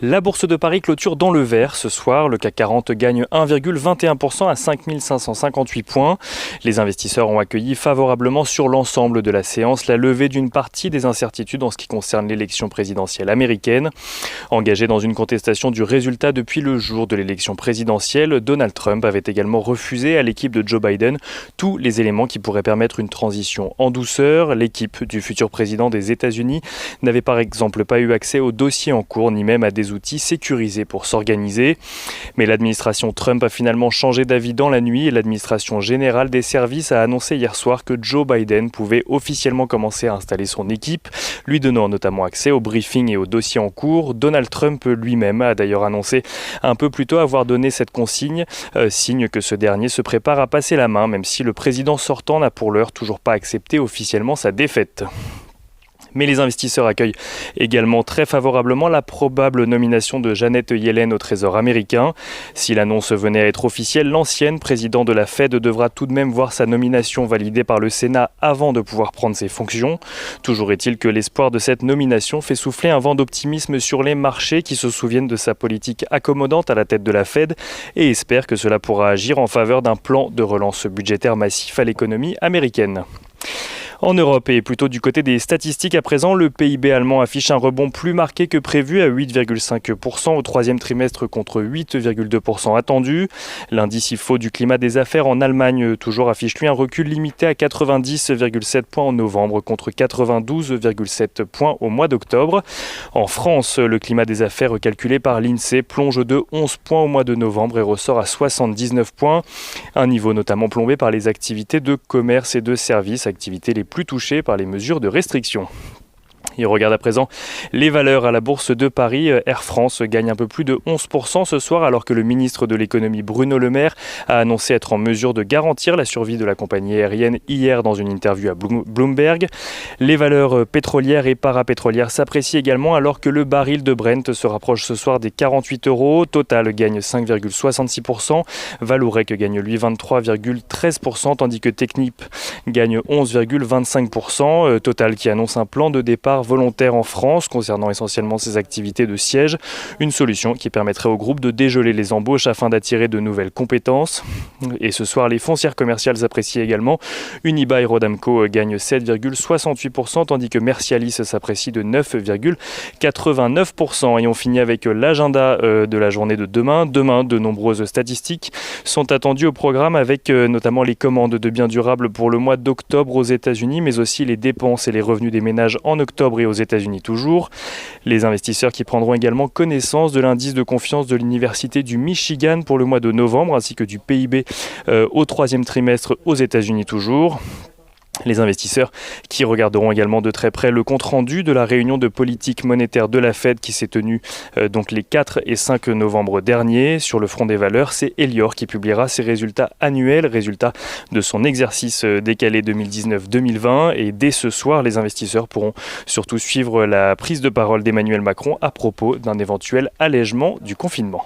La bourse de Paris clôture dans le vert ce soir. Le CAC 40 gagne 1,21% à 5 558 points. Les investisseurs ont accueilli favorablement sur l'ensemble de la séance la levée d'une partie des incertitudes en ce qui concerne l'élection présidentielle américaine. Engagé dans une contestation du résultat depuis le jour de l'élection présidentielle, Donald Trump avait également refusé à l'équipe de Joe Biden tous les éléments qui pourraient permettre une transition en douceur. L'équipe du futur président des États-Unis n'avait par exemple pas eu accès aux dossiers en cours ni même à des outils sécurisés pour s'organiser. Mais l'administration Trump a finalement changé d'avis dans la nuit et l'administration générale des services a annoncé hier soir que Joe Biden pouvait officiellement commencer à installer son équipe, lui donnant notamment accès aux briefings et aux dossiers en cours. Donald Trump lui-même a d'ailleurs annoncé un peu plus tôt avoir donné cette consigne, signe que ce dernier se prépare à passer la main, même si le président sortant n'a pour l'heure toujours pas accepté officiellement sa défaite. Mais les investisseurs accueillent également très favorablement la probable nomination de Janet Yellen au Trésor américain. Si l'annonce venait à être officielle, l'ancienne présidente de la Fed devra tout de même voir sa nomination validée par le Sénat avant de pouvoir prendre ses fonctions. Toujours est-il que l'espoir de cette nomination fait souffler un vent d'optimisme sur les marchés qui se souviennent de sa politique accommodante à la tête de la Fed et espèrent que cela pourra agir en faveur d'un plan de relance budgétaire massif à l'économie américaine. En Europe et plutôt du côté des statistiques à présent, le PIB allemand affiche un rebond plus marqué que prévu à 8,5% au troisième trimestre contre 8,2% attendu. L'indice IFO du climat des affaires en Allemagne toujours affiche lui un recul limité à 90,7 points en novembre contre 92,7 points au mois d'octobre. En France, le climat des affaires calculé par l'INSEE plonge de 11 points au mois de novembre et ressort à 79 points. Un niveau notamment plombé par les activités de commerce et de services, activités les plus touchés par les mesures de restriction. Et on regarde à présent les valeurs à la bourse de Paris. Air France gagne un peu plus de 11% ce soir alors que le ministre de l'économie Bruno Le Maire a annoncé être en mesure de garantir la survie de la compagnie aérienne hier dans une interview à Bloomberg. Les valeurs pétrolières et parapétrolières s'apprécient également alors que le baril de Brent se rapproche ce soir des 48 €. Total gagne 5,66%. Vallourec gagne lui 23,13% tandis que Technip gagne 11,25%. Total qui annonce un plan de départ volontaire en France concernant essentiellement ses activités de siège. Une solution qui permettrait au groupe de dégeler les embauches afin d'attirer de nouvelles compétences. Et ce soir, les foncières commerciales s'apprécient également. Unibail et Rodamco gagnent 7,68% tandis que Mercialis s'apprécie de 9,89%. Et on finit avec l'agenda de la journée de demain. Demain, de nombreuses statistiques sont attendues au programme avec notamment les commandes de biens durables pour le mois d'octobre aux États-Unis, mais aussi les dépenses et les revenus des ménages en octobre et aux États-Unis toujours. Les investisseurs qui prendront également connaissance de l'indice de confiance de l'Université du Michigan pour le mois de novembre ainsi que du PIB au troisième trimestre aux États-Unis toujours. Les investisseurs qui regarderont également de très près le compte-rendu de la réunion de politique monétaire de la Fed qui s'est tenue donc les 4 et 5 novembre dernier. Sur le front des valeurs, c'est Elior qui publiera ses résultats annuels, résultats de son exercice décalé 2019-2020. Et dès ce soir, les investisseurs pourront surtout suivre la prise de parole d'Emmanuel Macron à propos d'un éventuel allègement du confinement.